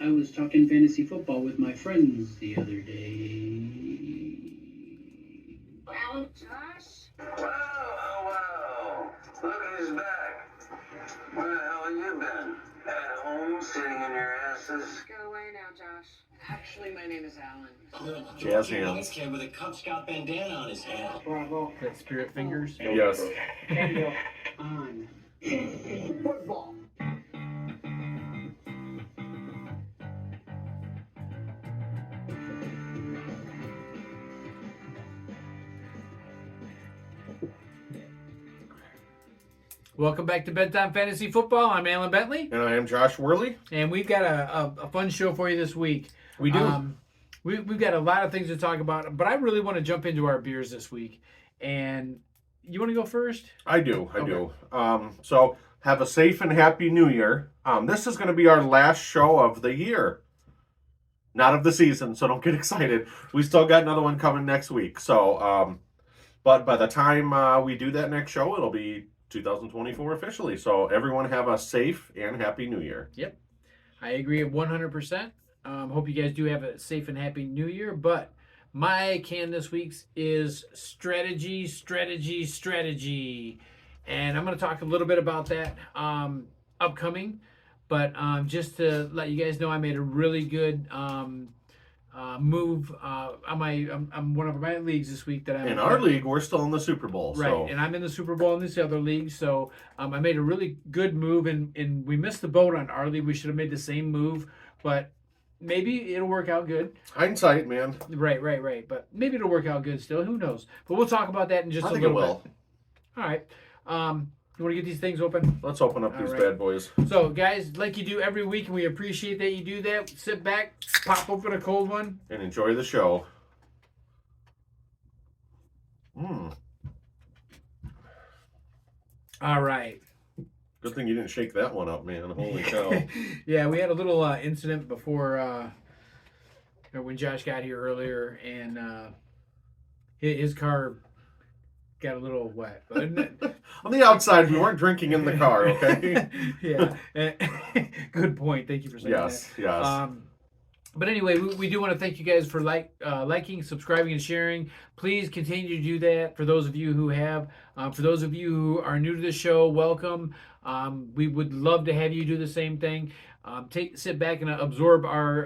I was talking fantasy football with my friends the other day. Well, Josh? Wow. Look who's back. Where the hell have you been? At home, sitting in your asses? Go away now, Josh. Actually, my name is Alan. Jazz hands. Nice kid with a Cub Scout bandana on his head. Bravo. That spirit fingers. Yes. Candle on. Football. Welcome back to Bedtime Fantasy Football. I'm Alan Bentley, And I am Josh Worley. and we've got a fun show for you this week. We do. We've got a lot of things to talk about, but I really want to jump into our beers this week. And you want to go first? I do. So have a safe and happy new year. This is going to be our last show of the year. Not of the season, so don't get excited. We still got another one coming next week. So, but by the time we do that next show, it'll be 2024 officially. So everyone have a safe and happy new year. Yep. I agree 100%. Hope you guys do have a safe and happy new year. But my can this week is strategy. And I'm going to talk a little bit about that upcoming. But just to let you guys know, I made a really good move on one of my leagues this week that I'm In our league, we're still in the Super Bowl. right, So. and I'm in the Super Bowl in this other league, so I made a really good move, and we missed the boat on our league. We should have made the same move, but maybe it'll work out good. Hindsight, man. Right. But maybe it'll work out good still. Who knows? But we'll talk about that in just I a think it little will. bit. All right. You want to get these things open? Let's open up All these right. bad boys. So, guys, like you do every week, and we appreciate that you do that. Sit back, pop open a cold one. And enjoy the show. All right. Good thing you didn't shake that one up, man. Holy cow. Yeah, we had a little incident before when Josh got here earlier, and his car got a little wet. But On the outside, we weren't drinking in the car, okay? yeah, good point. Thank you for saying Yes. that. But anyway, we do want to thank you guys for liking, subscribing, and sharing. Please continue to do that. For those of you who have, for those of you who are new to the show, welcome. We would love to have you do the same thing. Sit back and absorb our,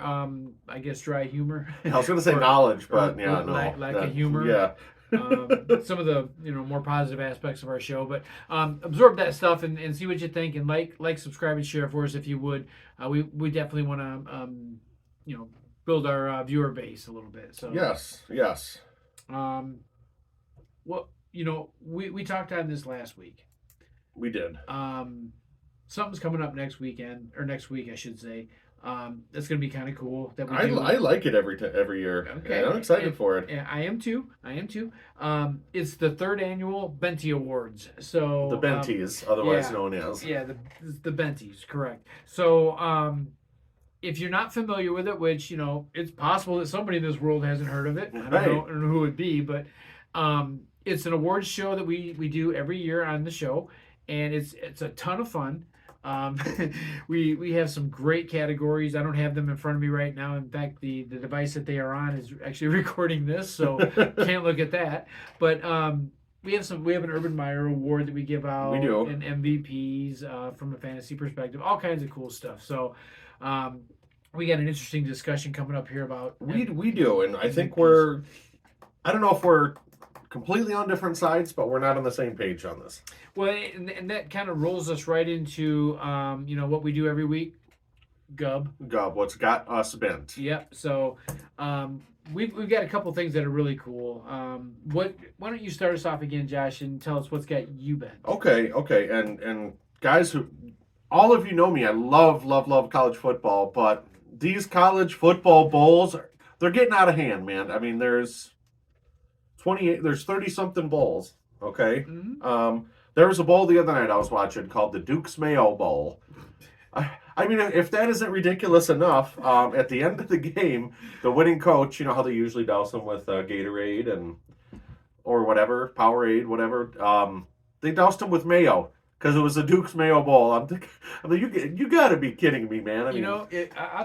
I guess, dry humor. I was going to say knowledge, but or yeah, no. lack of humor. Yeah. Some of the more positive aspects of our show, but absorb that stuff and see what you think, and like, subscribe, and share for us if you would. We definitely want to build our viewer base a little bit. So Yes. Well, we talked on this last week. We did. Something's coming up next week, I should say. That's going to be kind of cool. That we I do. like it every year. Okay. And I'm excited for it. Yeah, I am too. It's the third annual Benty Awards. So The Benties, otherwise yeah. known as. Yeah, the Benties, correct. So if you're not familiar with it, which it's possible that somebody in this world hasn't heard of it. I don't know who it would be, but it's an awards show that we do every year on the show, and it's a ton of fun. We have some great categories. I don't have them in front of me right now. In fact, the device that they are on is actually recording this, so can't look at that. But we have an Urban Meyer Award that we give out. We do. And MVPs from a fantasy perspective, all kinds of cool stuff. So we got an interesting discussion coming up here about We do, and I think I don't know if we're completely on different sides, but we're not on the same page on this. Well, and that kind of rolls us right into what we do every week, Gub. What's got us bent? Yep. So we've got a couple things that are really cool. Why don't you start us off again, Josh, and tell us what's got you bent? Okay, and guys, all of you know me. I love college football, but these college football bowls, they're getting out of hand, man. I mean, there's 30 something bowls. Okay. Mm-hmm. There was a bowl the other night I was watching called the Duke's Mayo Bowl. I mean, if that isn't ridiculous enough, at the end of the game, the winning coach, you know how they usually douse them with Gatorade or whatever, Powerade, whatever. They doused them with mayo. because it was the Duke's Mayo Bowl. I'm like, you got to be kidding me, man. I mean, I'll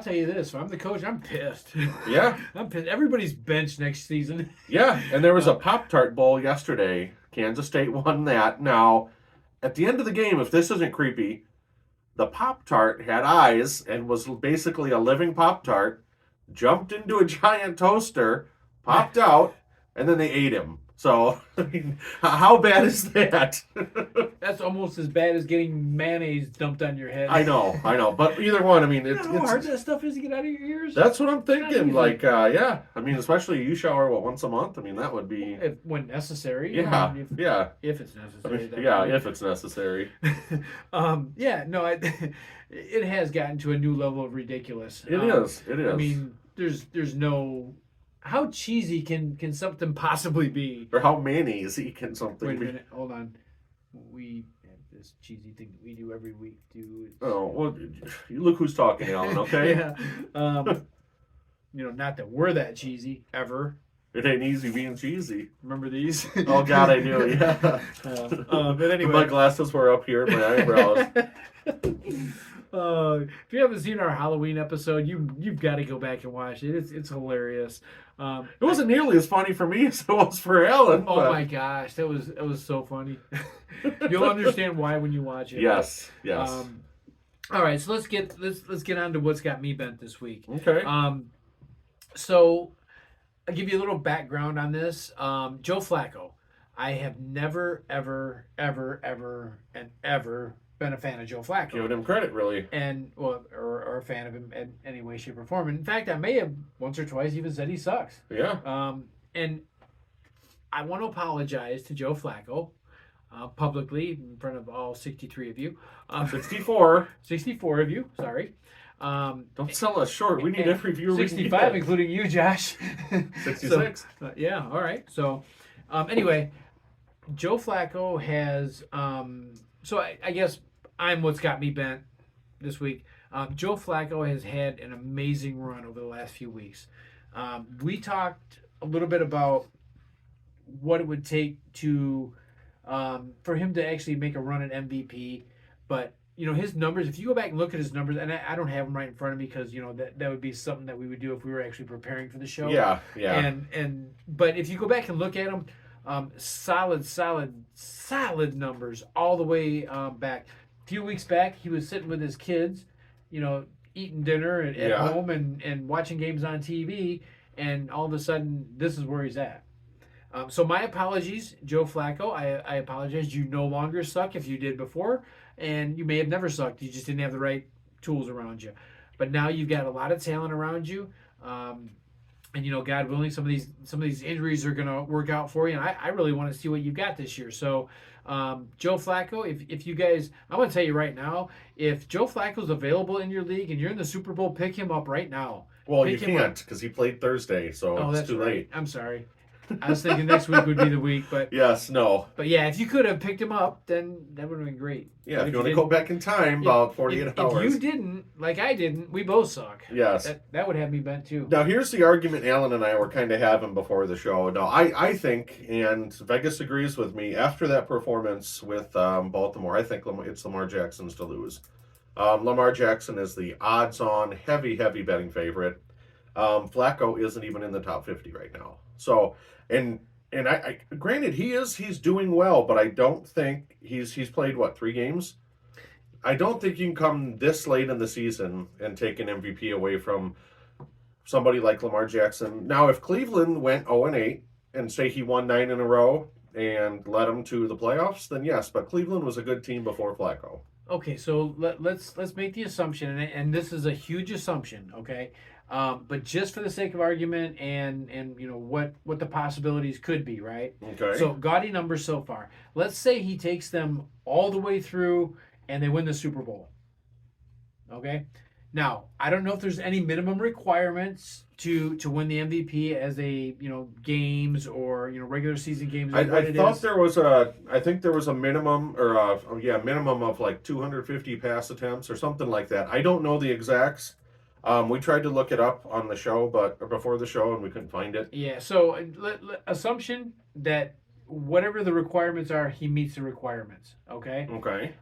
tell you this: if I'm the coach, I'm pissed. Yeah, I'm pissed. Everybody's benched next season. Yeah, and there was a Pop-Tart Bowl yesterday. Kansas State won that. Now, at the end of the game, if this isn't creepy, the Pop-Tart had eyes and was basically a living Pop-Tart, jumped into a giant toaster, popped out, and then they ate him. So, I mean, how bad is that? That's almost as bad as getting mayonnaise dumped on your head. I know. But either one, I mean, You know how hard that stuff is to get out of your ears? That's what I'm thinking. Like, yeah. I mean, especially you shower, once a month? I mean, that would be... When necessary. Yeah, I mean, yeah. If it's necessary. If it's necessary. It has gotten to a new level of ridiculous. It is. I mean, there's no... How cheesy can something possibly be? Or how mayonnaise-y can something be? Wait a minute, hold on. We have this cheesy thing that we do every week, too. Oh, well, look who's talking, Alan, okay? Yeah. Not that we're that cheesy, ever. It ain't easy being cheesy. Remember these? Oh, God, I do, yeah. But anyway. My glasses were up here, my eyebrows. If you haven't seen our Halloween episode, you've got to go back and watch it. It's hilarious. It wasn't nearly as funny for me as it was for Alan. Oh my gosh, that was so funny. You'll understand why when you watch it. Yes. All right, so let's get on to what's got me bent this week. Okay. So I'll give you a little background on this. Joe Flacco. I have never, ever, ever, ever, and ever been a fan of Joe Flacco. Giving him credit, really. Or a fan of him in any way, shape, or form. In fact, I may have once or twice even said he sucks. Yeah. And I want to apologize to Joe Flacco publicly in front of all 63 of you. 64. 64 of you, sorry. Don't sell us short. We need every viewer 65, including you, Josh. 66. Yeah, all right. So, anyway, Joe Flacco has... so I guess I'm what's got me bent this week. Joe Flacco has had an amazing run over the last few weeks. We talked a little bit about what it would take to for him to actually make a run at MVP. But, his numbers, if you go back and look at his numbers, and I don't have them right in front of me because, that would be something that we would do if we were actually preparing for the show. Yeah. But if you go back and look at them, solid numbers all the way back. A few weeks back, he was sitting with his kids, eating dinner at home and watching games on TV, and all of a sudden, this is where he's at. So my apologies, Joe Flacco. I apologize. You no longer suck if you did before, and you may have never sucked. You just didn't have the right tools around you. But now you've got a lot of talent around you. And God willing, some of these injuries are going to work out for you. And I really want to see what you've got this year. So, Joe Flacco, if you guys, I'm going to tell you right now, if Joe Flacco's available in your league and you're in the Super Bowl, pick him up right now. Well, you can't because he played Thursday, so it's too late. I'm sorry. I was thinking next week would be the week, but yes, no. But yeah, if you could have picked him up, then that would have been great. Yeah, if you want to go back in time, about 48 hours. If you didn't, like I didn't, we both suck. Yes. That would have me bent too. Now, here's the argument Alan and I were kind of having before the show. Now, I think, and Vegas agrees with me, after that performance with Baltimore, I think it's Lamar Jackson's to lose. Lamar Jackson is the odds-on, heavy betting favorite. Flacco isn't even in the top 50 right now. So, and I granted he's doing well, but I don't think he's played 3 games. I don't think you can come this late in the season and take an MVP away from somebody like Lamar Jackson. Now, if Cleveland went 0-8 and say he won 9 in a row and led them to the playoffs, then yes. But Cleveland was a good team before Flacco. Okay, so let's make the assumption, and this is a huge assumption, okay? But just for the sake of argument and what the possibilities could be, right? Okay. So gaudy numbers so far. Let's say he takes them all the way through and they win the Super Bowl. Okay? Now, I don't know if there's any minimum requirements to win the MVP as a, games or, regular season games. I thought there was I think there was a minimum minimum of 250 pass attempts or something like that. I don't know the exacts. We tried to look it up on the show, but before the show, and we couldn't find it. Yeah. So assumption that whatever the requirements are, he meets the requirements. Okay. Okay.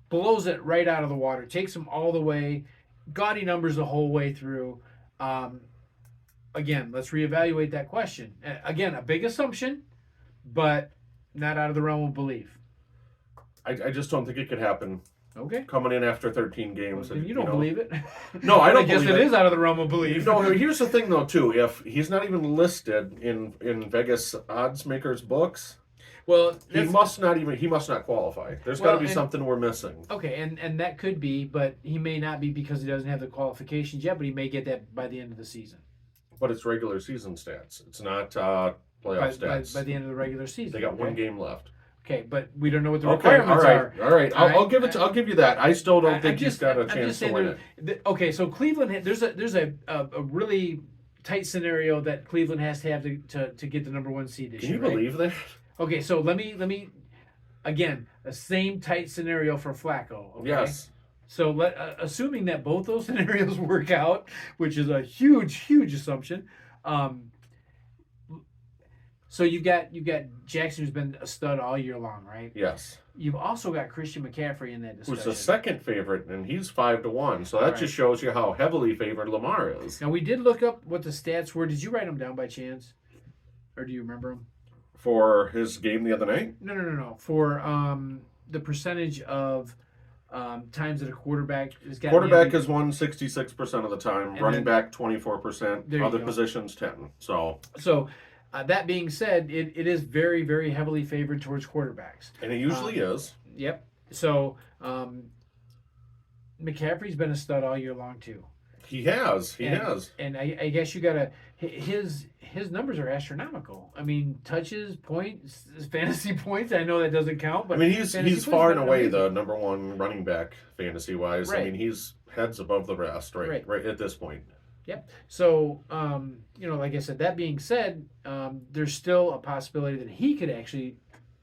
Blows it right out of the water. Takes him all the way. Gaudy numbers the whole way through. Again, let's reevaluate that question. Again, a big assumption, but not out of the realm of belief. I just don't think it could happen. Okay. Coming in after 13 games. Then you don't believe it? No, I don't I guess believe it is out of the realm of belief. No, here's the thing, though, too. If he's not even listed in Vegas odds makers' books, well, he must not qualify. There's got to be something we're missing. Okay, and that could be, but he may not be because he doesn't have the qualifications yet, but he may get that by the end of the season. But it's regular season stats. It's not playoff stats. By the end of the regular season. They got one game left. Okay, but we don't know what the requirements are. All right. I'll give you that. I still don't think he's got a chance to win it. Okay, so Cleveland, there's a really tight scenario that Cleveland has to have to get the number 1 seed this year. Can you believe that? Okay, so let me again, the same tight scenario for Flacco. Okay? Yes. So assuming that both those scenarios work out, which is a huge assumption. So you've got Jackson, who's been a stud all year long, right? Yes. You've also got Christian McCaffrey in that discussion. Who's the second favorite, and he's 5-1. So that just shows you how heavily favored Lamar is. Now we did look up what the stats were. Did you write them down by chance, or do you remember them? For his game the other night? No. For the percentage of times that a quarterback has got. Quarterback has won 66% of the time. Running back 24%. Other positions 10. So. That being said, it is very, very heavily favored towards quarterbacks. And it usually is. Yep. So McCaffrey's been a stud all year long too. He has. And I guess you gotta his numbers are astronomical. I mean, touches, points, fantasy points. I know that doesn't count, but I mean he's far and away the number 1 running back fantasy wise. Right. I mean he's heads above the rest right at this point. Yep. So, like I said, that being said, there's still a possibility that he could actually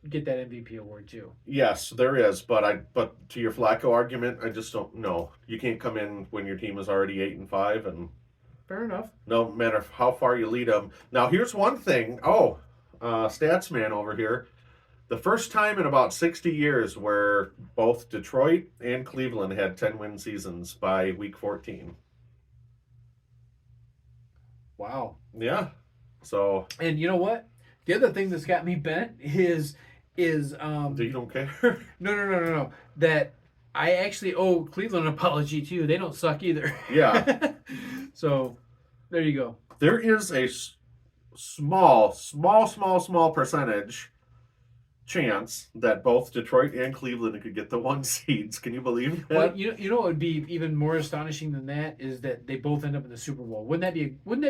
get that MVP award too. Yes, there is, but to your Flacco argument, I just don't know. You can't come in when your team is already 8-5, and fair enough. No matter how far you lead them. Now, here's one thing. Stats man over here. The first time in about 60 years where both Detroit and Cleveland had 10-win seasons by week 14. Wow. Yeah. So. And you know what? The other thing that's got me bent is you don't care? No. That I actually owe Cleveland an apology too. They don't suck either. Yeah. So there you go. There is a small percentage chance that both Detroit and Cleveland could get the 1 seeds. Can you believe that? Well, you know what would be even more astonishing than that is that they both end up in the Super Bowl. Wouldn't that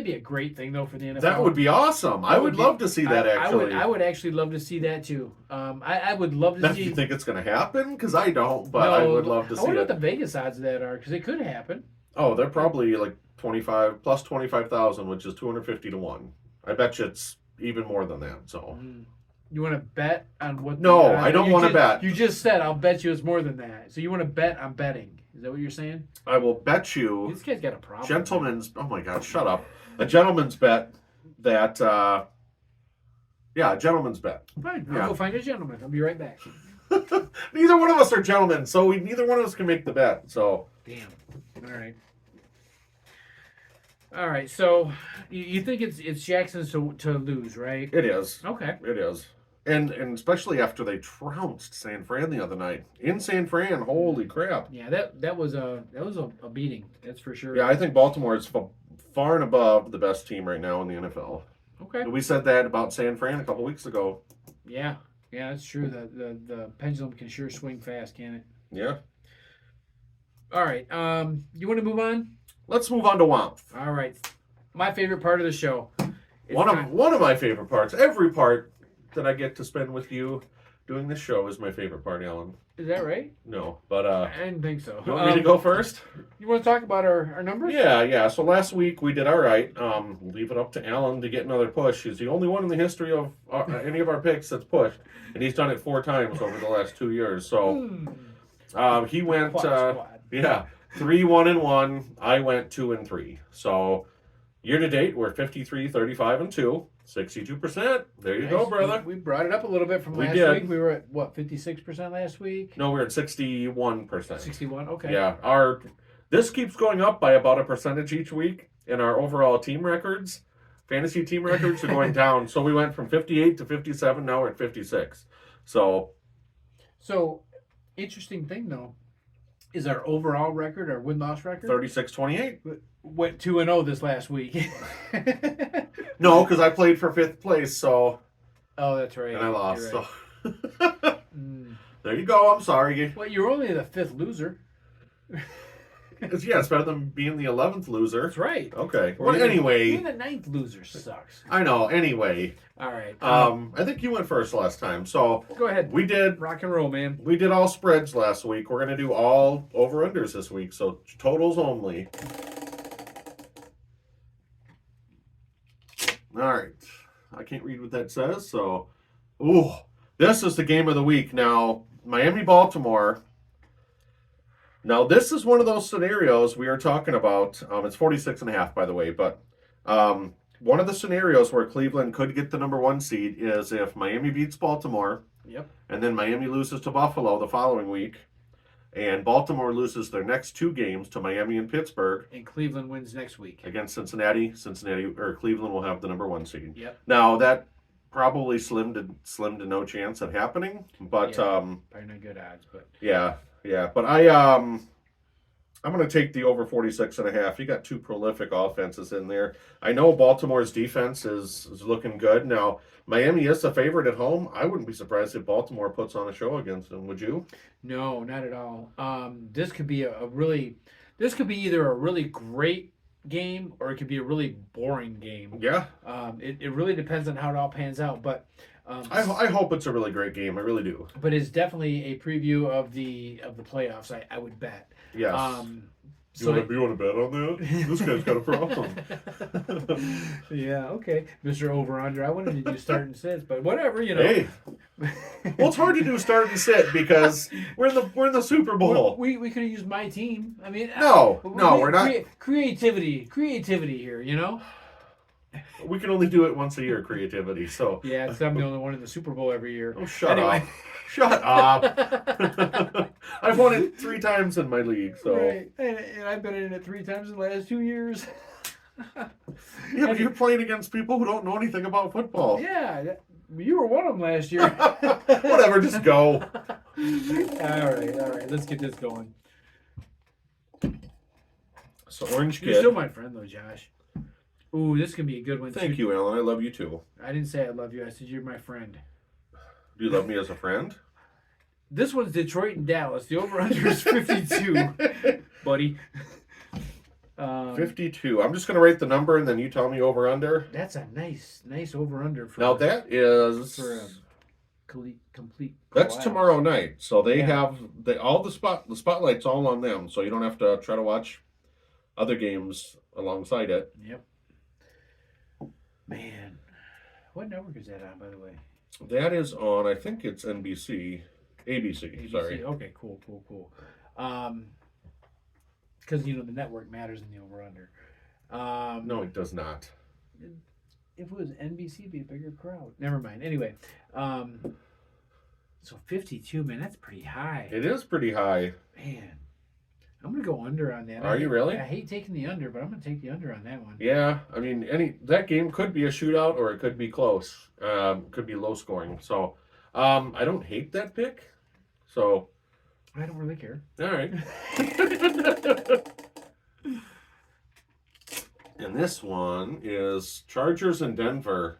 be a great thing though for the NFL? That would be awesome. I would love to see that actually. I would actually love to see that too. I would love to see. Do you think it's going to happen? Because I don't, but I would love to see it. I wonder what the Vegas odds of that are, because it could happen. Oh, they're probably like 25 plus 25,000, which is 250 to 1. I bet you it's even more than that. So. You want to bet on what? No, I don't want to bet. You just said I'll bet you it's more than that. So you want to bet on betting? Is that what you're saying? I will bet you. This guy's got a problem. Gentleman's. Oh my God! Shut up. A gentleman's bet that. Yeah, a gentleman's bet. Fine. I'll go find a gentleman. I'll be right back. Neither one of us are gentlemen, so neither one of us can make the bet. So. Damn. All right. So you think it's Jackson's to lose, right? It is. Okay. It is. And especially after they trounced San Fran the other night. In San Fran, holy crap. Yeah, that was a beating, that's for sure. Yeah, I think Baltimore is far and above the best team right now in the NFL. Okay. We said that about San Fran a couple weeks ago. Yeah, that's true. The pendulum can sure swing fast, can it? Yeah. All right. You want to move on? Let's move on to WOMP. All right. My favorite part of the show. One of my favorite parts. Every part that I get to spend with you doing this show is my favorite part, Alan. Is that right? No, but I didn't think so. You want me to go first? You want to talk about our numbers? Yeah. So last week we did all right. Leave it up to Alan to get another push. He's the only one in the history of any of our picks that's pushed, and he's done it 4 times over the last 2 years. So he went 3-1-1. I went 2-3. So year to date we're 53, 35, and 2. 62%. There you go, brother. We brought it up a little bit from We last did. week. We were at, what, 56% last week? No, we're at 61%. 61? Okay. Yeah, this keeps going up by about a percentage each week, and our overall team records, fantasy team records, are going down. So we went from 58 to 57. Now we're at 56. So, interesting thing though, is our overall record, our win-loss record, 36-28. went 2-0 this last week. No, because I played for 5th place, so Oh, that's right. and I lost. You're So right. there you go. I'm sorry. Well, you're only the 5th loser. It's better than being the 11th loser. That's right. Okay. Or Well, even- anyway, even the 9th loser sucks. I know. Anyway, All right. I think you went first last time, so Go ahead. we did. Rock and roll, man. We did all spreads last week. We're gonna do all over-unders this week, so totals only. All right. I can't read what that says, so... Ooh, this is the game of the week. Now, Miami-Baltimore. Now, this is one of those scenarios we are talking about. It's 46.5, by the way, but one of the scenarios where Cleveland could get the number 1 seed is if Miami beats Baltimore. Yep. And then Miami loses to Buffalo the following week. And Baltimore loses their next 2 games to Miami and Pittsburgh. And Cleveland wins next week. Against Cincinnati. Cleveland will have the number 1 seed. Yep. Now, that probably slim to no chance of happening. But, probably not good odds, but... Yeah. But I'm going to take the over 46.5. You got 2 prolific offenses in there. I know Baltimore's defense is looking good. Now, Miami is the favorite at home. I wouldn't be surprised if Baltimore puts on a show against them. Would you? No, not at all. This could be this could be either a really great game or it could be a really boring game. Yeah. It really depends on how it all pans out, but I hope it's a really great game. I really do. but it's definitely a preview of the playoffs. I would bet. Yes. You want to bet on that? This guy's got a problem. Yeah. Okay, Mr. Over Under. I wanted to do start and sits, but whatever, Hey. Well, it's hard to do start and sit because we're in the Super Bowl. We could have used my team. I mean, we're not. Creativity here. We can only do it once a year. Creativity. So Yeah, because I'm the only one in the Super Bowl every year. Oh, shut up. Shut up. I've won it 3 times in my league, so. Right. And I've been in it 3 times in the last 2 years. Yeah, but you're playing against people who don't know anything about football. Yeah, you were one of them last year. Whatever, just go. All right. Let's get this going. So, Orange You're Kid. still my friend, though, Josh. Ooh, this can be a good one. Thank you, Alan. I love you too. I didn't say I love you. I said you're my friend. Do you love me as a friend? This one's Detroit and Dallas. The over-under is 52, buddy. 52. I'm just going to write the number and then you tell me over under. That's a nice over-under for. Now that is for a complete. that's collapse. tomorrow night. So they Yeah. have the spotlight's all on them. So you don't have to try to watch other games alongside it. Yep. Man, what network is that on, by the way? That is on, I think it's ABC. ABC. Sorry. Okay, cool. Because the network matters in the over/under. No, it does not. If it was NBC, it'd be a bigger crowd. Never mind. Anyway, so 52, man, that's pretty high. It is pretty high. Man, I'm gonna go under on that. Are you really? I hate taking the under, but I'm gonna take the under on that one. Yeah, I mean, that game could be a shootout or it could be close. Could be low scoring. So, I don't hate that pick. So, I don't really care. all right. And this one is Chargers and Denver.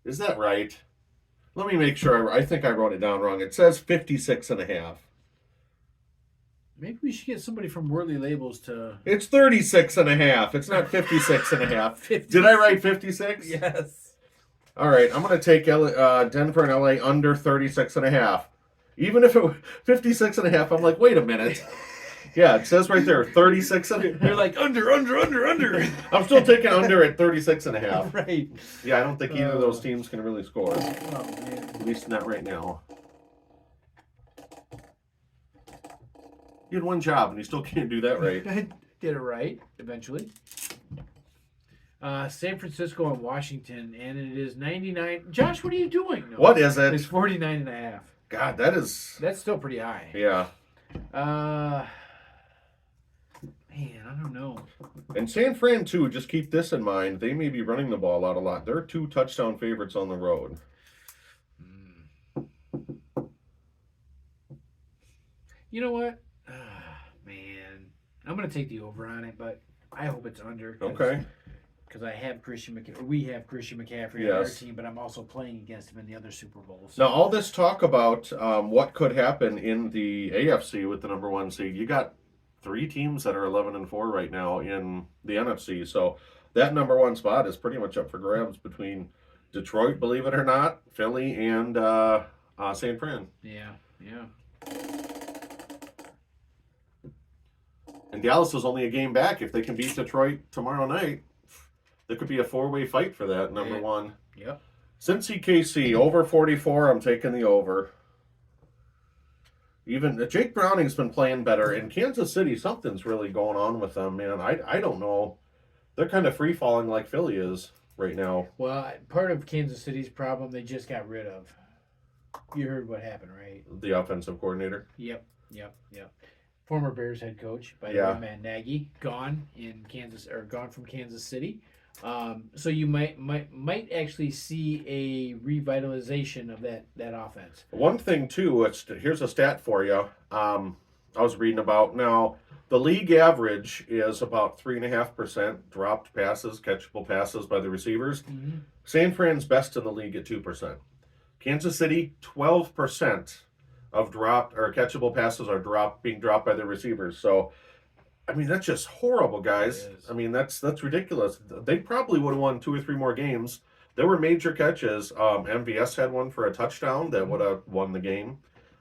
Is that right? Let me make sure. I think I wrote it down wrong. It says 56.5. Maybe we should get somebody from Worldly Labels to. It's 36.5. It's not 56.5. Did I write 56? Yes. All right, I'm going to take Denver and LA under 36.5. Even if it was 56.5, I'm like, wait a minute. Yeah, it says right there, 36.5. You're like, under. I'm still taking under at 36.5. Right. Yeah, I don't think either of those teams can really score. Oh, man. At least not right now. You had one job and you still can't do that right. I did it right, eventually. San Francisco and Washington, and it is 99. Josh, what are you doing? No, What is it? It's 49.5. God, that is. That's still pretty high. Yeah. Man, I don't know. And San Fran, too, just keep this in mind. They may be running the ball out a lot. They're 2 touchdown favorites on the road. You know what? Man, I'm going to take the over on it, but I hope it's under. Okay. Because we have Christian McCaffrey on our team, but I'm also playing against him in the other Super Bowls. Now, all this talk about what could happen in the AFC with the number 1 seed, you got 3 teams that are 11-4 right now in the NFC. So that number 1 spot is pretty much up for grabs between Detroit, believe it or not, Philly, and San Fran. Yeah. And Dallas is only a game back. If they can beat Detroit tomorrow night, there could be a 4-way fight for that number 1. Yep. Cincy KC, over 44, I'm taking the over. Even Jake Browning's been playing better. In Kansas City, something's really going on with them, man. I don't know. They're kind of free-falling like Philly is right now. Well, part of Kansas City's problem they just got rid of. You heard what happened, right? The offensive coordinator. Yep. Former Bears head coach by the way, Matt Nagy, gone from Kansas City. So you might actually see a revitalization of that offense. One thing too, here's a stat for you. I was reading about now. The league average is about 3.5% dropped passes, catchable passes by the receivers. Mm-hmm. San Fran's best in the league at 2%. Kansas City, 12% of dropped or catchable passes are being dropped by the receivers. So, I mean, that's just horrible, guys. I mean, that's ridiculous. They probably would have won 2 or 3 more games. There were major catches. MVS had one for a touchdown that would have won the game.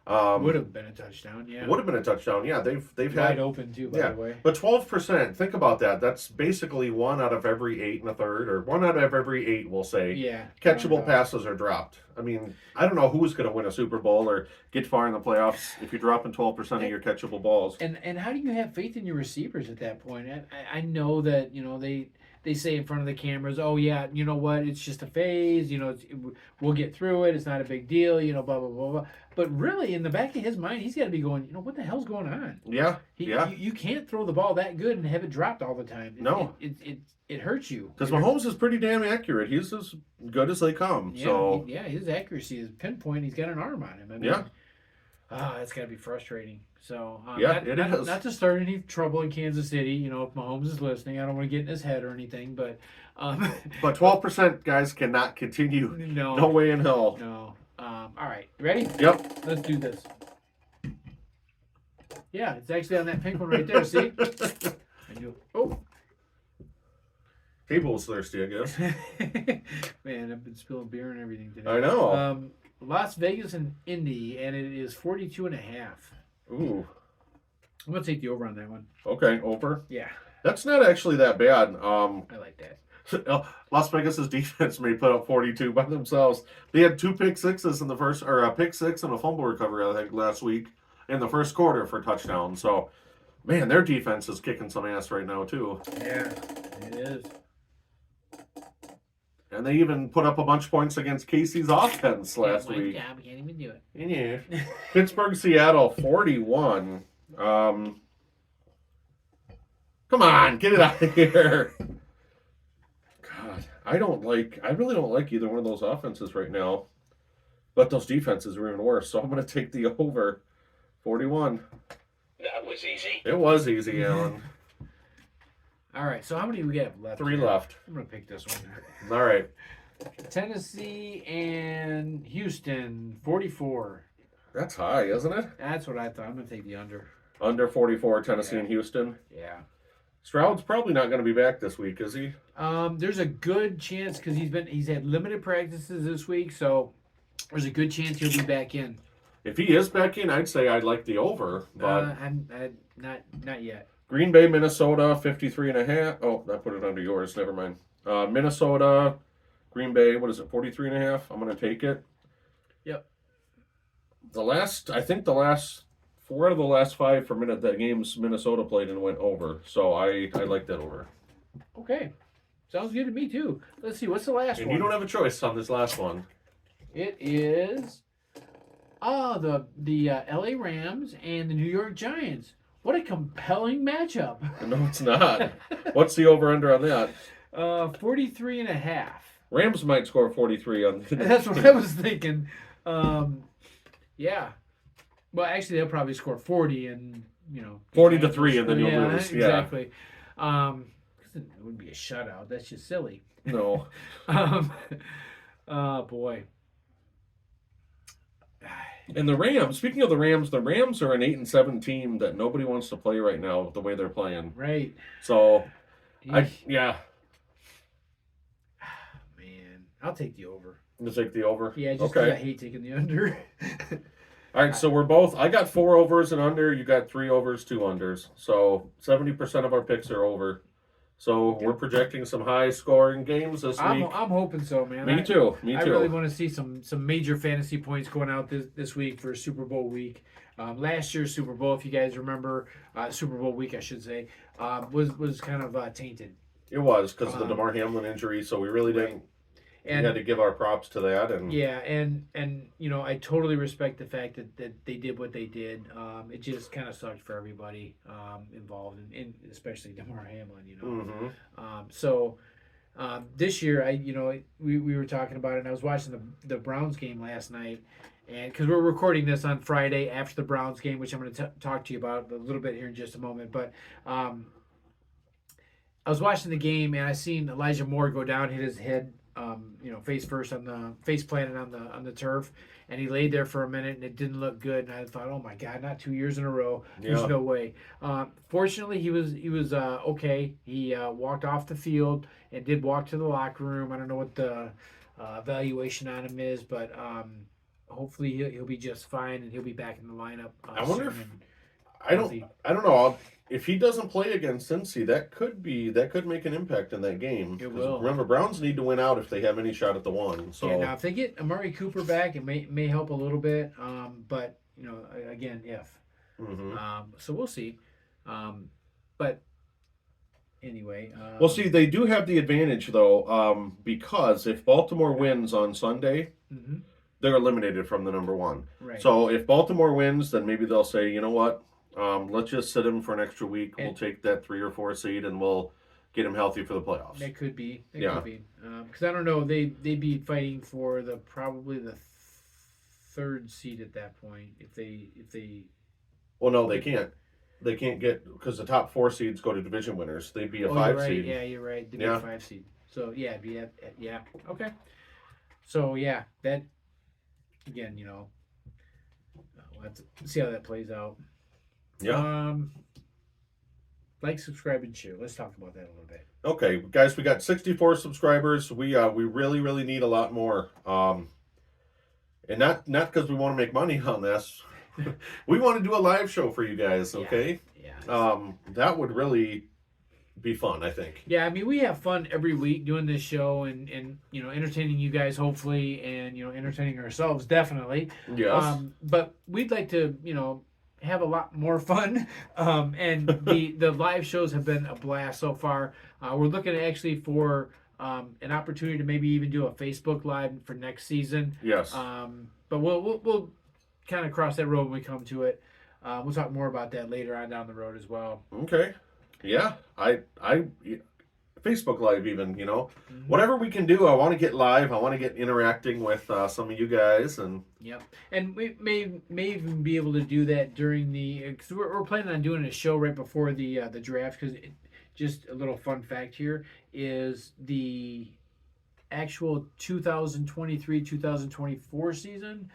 Would have been a touchdown, yeah. Would have been a touchdown, yeah. They've wide had open too, by the way. But 12%. Think about that. That's basically 1 out of every 8 1/3, or 1 out of every 8, we'll say. Yeah. Catchable passes are dropped. I mean, I don't know who's going to win a Super Bowl or get far in the playoffs if you're dropping 12% of your catchable balls. And how do you have faith in your receivers at that point? I know that they say in front of the cameras, oh yeah, you know what? It's just a phase. We'll get through it. It's not a big deal. Blah blah blah blah. But really, in the back of his mind, he's got to be going, what the hell's going on? Yeah, You can't throw the ball that good and have it dropped all the time. No. It hurts you. Because Mahomes is pretty damn accurate. He's as good as they come. Yeah, so his accuracy is pinpoint. He's got an arm on him. I mean, that's got to be frustrating. So it is. Not to start any trouble in Kansas City. If Mahomes is listening, I don't want to get in his head or anything. But but 12% guys cannot continue. No way in hell. No. All right, ready? Yep. Let's do this. Yeah, it's actually on that pink one right there. See? I knew. Oh. Table's thirsty, I guess. Man, I've been spilling beer and everything today. I know. Las Vegas and Indy, and it is 42.5. Ooh. I'm gonna take the over on that one. Okay, over. Yeah. That's not actually that bad. I like that. Las Vegas's defense may put up 42 by themselves. They had 2 pick sixes in the first, or a pick six and a fumble recovery, I think, last week in the first quarter for touchdowns. So, man, their defense is kicking some ass right now too. Yeah, it is. And they even put up a bunch of points against Casey's offense last week. Yeah, we can't even do it. Yeah. Pittsburgh, Seattle, 41. Come on, get it out of here. God, I really don't like either one of those offenses right now. But those defenses are even worse, so I'm going to take the over. 41. That was easy. It was easy, Alan. All right, so how many do we have left? 3 here? left. I'm going to pick this one. All right. Tennessee and Houston, 44. That's high, isn't it? That's what I thought. I'm going to take the under. Under 44, Tennessee and Houston. Yeah. Stroud's probably not going to be back this week, is he? There's a good chance because he's had limited practices this week, so there's a good chance he'll be back in. If he is back in, I'd say I'd like the over, but I'm not yet. Green Bay, Minnesota, 53.5. Oh, I put it under yours. Never mind. Minnesota, Green Bay. What is it? 43.5. I'm going to take it. Yep. I think the last 4 out of the last 5 for the games Minnesota played and went over. So I like that over. Okay. Sounds good to me too. Let's see, what's the last And one? you don't have a choice on this last one. It is the LA Rams and the New York Giants. What a compelling matchup. No, it's not. What's the over-under on that? 43.5. Rams might score 43 on That's what I was thinking. Yeah. Well, actually, they'll probably score 40 and, 40 to 3, and then you'll lose. Yeah. Exactly. It would be a shutout. That's just silly. No. Oh, boy. And the Rams, speaking of the Rams are an 8-7 team that nobody wants to play right now with the way they're playing. Right. So, Man, I'll take the over. You take the over? Yeah, just 'cause I hate taking the under. All right, so I got 4 overs and under. You got 3 overs, 2 unders. So 70% of our picks are over. So we're projecting some high-scoring games this week. I'm hoping so, man. Me too. I really want to see some major fantasy points going out this week for Super Bowl week. Last year's Super Bowl, if you guys remember, Super Bowl week, I should say, was kind of tainted. It was because of the DeMar Hamlin injury, so we really didn't. And we had to give our props to that, and I totally respect the fact that they did what they did. It just kind of sucked for everybody involved, and especially DeMar Hamlin. Mm-hmm. This year, we were talking about it, and I was watching the Browns game last night, and because we're recording this on Friday after the Browns game, which I'm going to talk to you about a little bit here in just a moment, but. I was watching the game, and I seen Elijah Moore go down, hit his head. Face first face planted on the turf, and he laid there for a minute, and it didn't look good. And I thought, oh my God, not 2 years in a row. There's no way. Fortunately, he was okay. He walked off the field and did walk to the locker room. I don't know what the evaluation on him is, but hopefully he'll be just fine, and he'll be back in the lineup. I wonder if I don't know. If he doesn't play against Cincy, that could make an impact in that game. It will. Remember, Browns need to win out if they have any shot at the one. So now if they get Amari Cooper back, it may help a little bit. But again, if. Mm-hmm. So we'll see. But anyway. Well, see, they do have the advantage though, because if Baltimore wins on Sunday, mm-hmm. they're eliminated from the number 1. Right. So if Baltimore wins, then maybe they'll say, you know what? Let's just sit him for an extra week. We'll take that 3 or 4 seed, and we'll get him healthy for the playoffs. That could be. Could be. Because I don't know. They'd be fighting for probably the 3rd seed at that point if they. Well, no, they can't. They can't get because the top 4 seeds go to division winners. They'd be a 5 seed. Yeah, you're right. They'd be a 5 seed. So it'd be okay. So that again, we'll have to see how that plays out. Yeah. Like, subscribe, and share. Let's talk about that a little bit. Okay, guys, we got 64 subscribers. We really, really need a lot more. And not because we want to make money on this. We want to do a live show for you guys, okay? Yeah. That would really be fun, I think. Yeah, I mean, we have fun every week doing this show and entertaining you guys, hopefully, and, entertaining ourselves, definitely. Yes. But we'd like to, have a lot more fun, and the live shows have been a blast so far. We're looking actually for an opportunity to maybe even do a Facebook Live for next season. Yes. But we'll kind of cross that road when we come to it. We'll talk more about that later on down the road as well. Okay. Yeah. I Facebook Live even, Mm-hmm. whatever we can do. I want to get live. I want to get interacting with some of you guys. And yep. And we may even be able to do that during because we're planning on doing a show right before the draft, because just a little fun fact here is the actual 2023-2024 season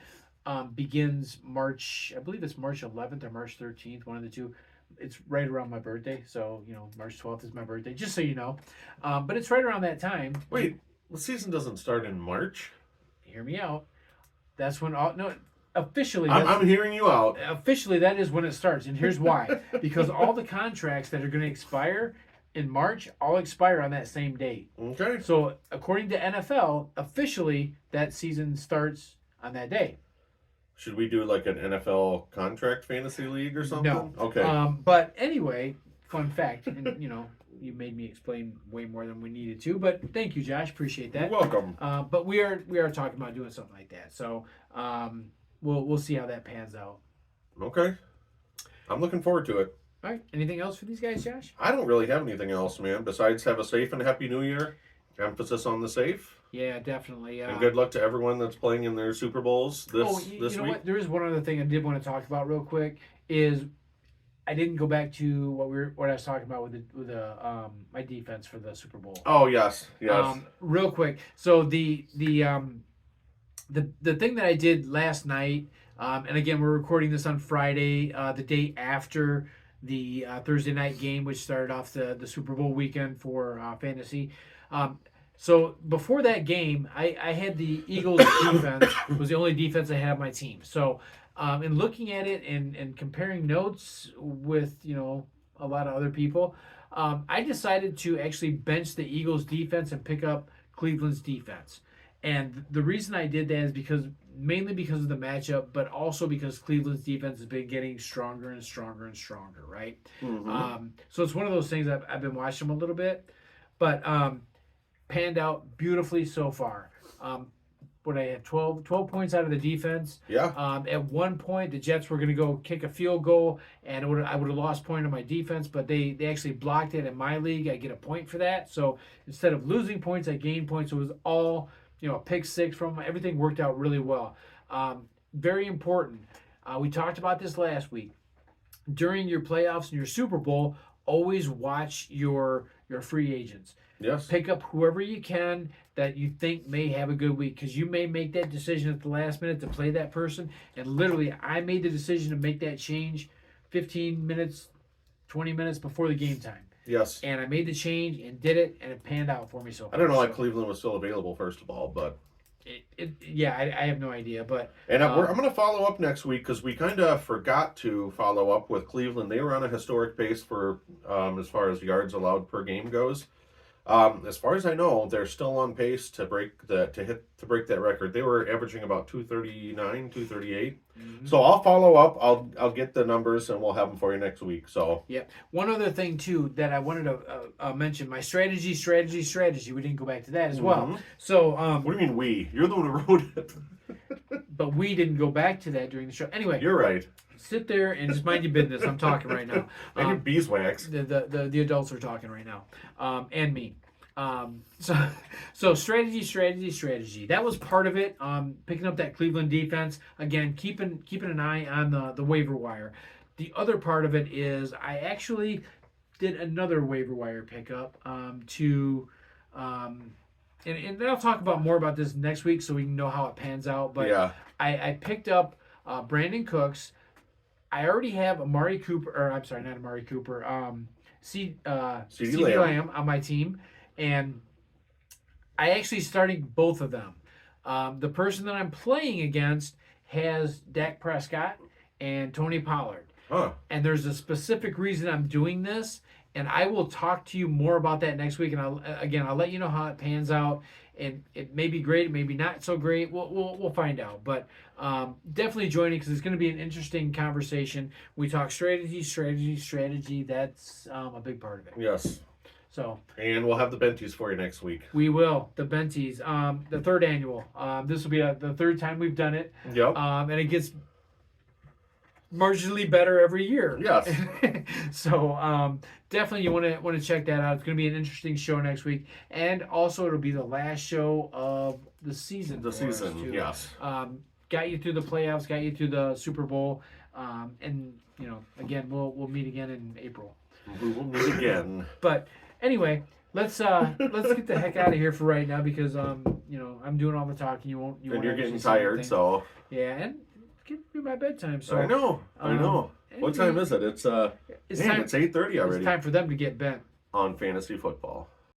begins March, I believe it's March 11th or March 13th, one of the two. It's right around my birthday, so March 12th is my birthday, just so you know. But it's right around that time. Wait, the season doesn't start in March? Hear me out. That's when officially. I'm hearing you out. Officially, that is when it starts, and here's why: because all the contracts that are going to expire in March all expire on that same date. Okay. So according to NFL, officially that season starts on that day. Should we do like an NFL contract fantasy league or something? No. Okay. But anyway, fun fact, and you made me explain way more than we needed to. But thank you, Josh. Appreciate that. You're welcome. But we are talking about doing something like that. So we'll see how that pans out. Okay. I'm looking forward to it. All right. Anything else for these guys, Josh? I don't really have anything else, man, besides have a safe and happy new year. Emphasis on the safe. Yeah, definitely. And good luck to everyone that's playing in their Super Bowls this you week. know what? There is one other thing I did want to talk about real quick. Is I didn't go back to what I was talking about with my defense for the Super Bowl. Oh yes. Real quick. So the thing that I did last night, and again we're recording this on Friday, the day after the Thursday night game, which started off the Super Bowl weekend for fantasy. So before that game, I had the Eagles defense was the only defense I had on my team. So in looking at it and comparing notes with a lot of other people, I decided to actually bench the Eagles defense and pick up Cleveland's defense. And the reason I did that is mainly because of the matchup, but also because Cleveland's defense has been getting stronger and stronger and stronger, right? Mm-hmm. So it's one of those things I've been watching them a little bit, but panned out beautifully so far. What I had 12 points out of the defense. Yeah. At one point, the Jets were going to go kick a field goal, and I would have lost point on my defense, but they actually blocked it in my league. I get a point for that. So instead of losing points, I gained points. It was all a pick six from everything worked out really well. Very important. We talked about this last week. During your playoffs and your Super Bowl, always watch your free agents. Yes. Pick up whoever you can that you think may have a good week, because you may make that decision at the last minute to play that person. And literally, I made the decision to make that change 15 minutes, 20 minutes before the game time. Yes. And I made the change and did it, and it panned out for me so far. I don't know why Cleveland was still available, first of all, but... I have no idea, but... And I'm going to follow up next week, because we kind of forgot to follow up with Cleveland. They were on a historic pace for as far as yards allowed per game goes. As far as I know, they're still on pace to break that record. They were averaging about 239, 238. Mm-hmm. So I'll follow up. I'll get the numbers and we'll have them for you next week. So yeah. One other thing too that I wanted to mention: my strategy. We didn't go back to that as well. Mm-hmm. So what do you mean we? You're the one who wrote it. But we didn't go back to that during the show. Anyway, you're right. Sit there and just mind your business. I'm talking right now. And your beeswax. The adults are talking right now, and me. So strategy. That was part of it. Picking up that Cleveland defense again, keeping an eye on the waiver wire. The other part of it is I actually did another waiver wire pickup and I'll talk about more about this next week so we can know how it pans out. But yeah. I picked up Brandon Cooks. I already have Amari Cooper, or I'm sorry, not Amari Cooper. CeeDee Lamb on my team, and I actually starting both of them. The person that I'm playing against has Dak Prescott and Tony Pollard. Huh. And there's a specific reason I'm doing this, and I will talk to you more about that next week. And I'll let you know how it pans out. And it may be great, it may be not so great. We'll find out. But definitely joining, because it's going to be an interesting conversation. We talk strategy. That's a big part of it. Yes. So. And we'll have the Benties for you next week. We will. The Benties. The third annual. This will be the third time we've done it. Yep. And it gets marginally better every year. Yes. So definitely you want to check that out. It's going to be an interesting show next week, and also it'll be the last show of the season. Yes. Got you through the playoffs, got you through the Super Bowl, and again we'll meet again in April. We will meet again. But anyway, let's get the heck out of here for right now, because I'm doing all the talking. You're getting tired, so yeah, and get through my bedtime. So I know. What time is it? It's 8:30 already. It's time for them to get bent On fantasy football.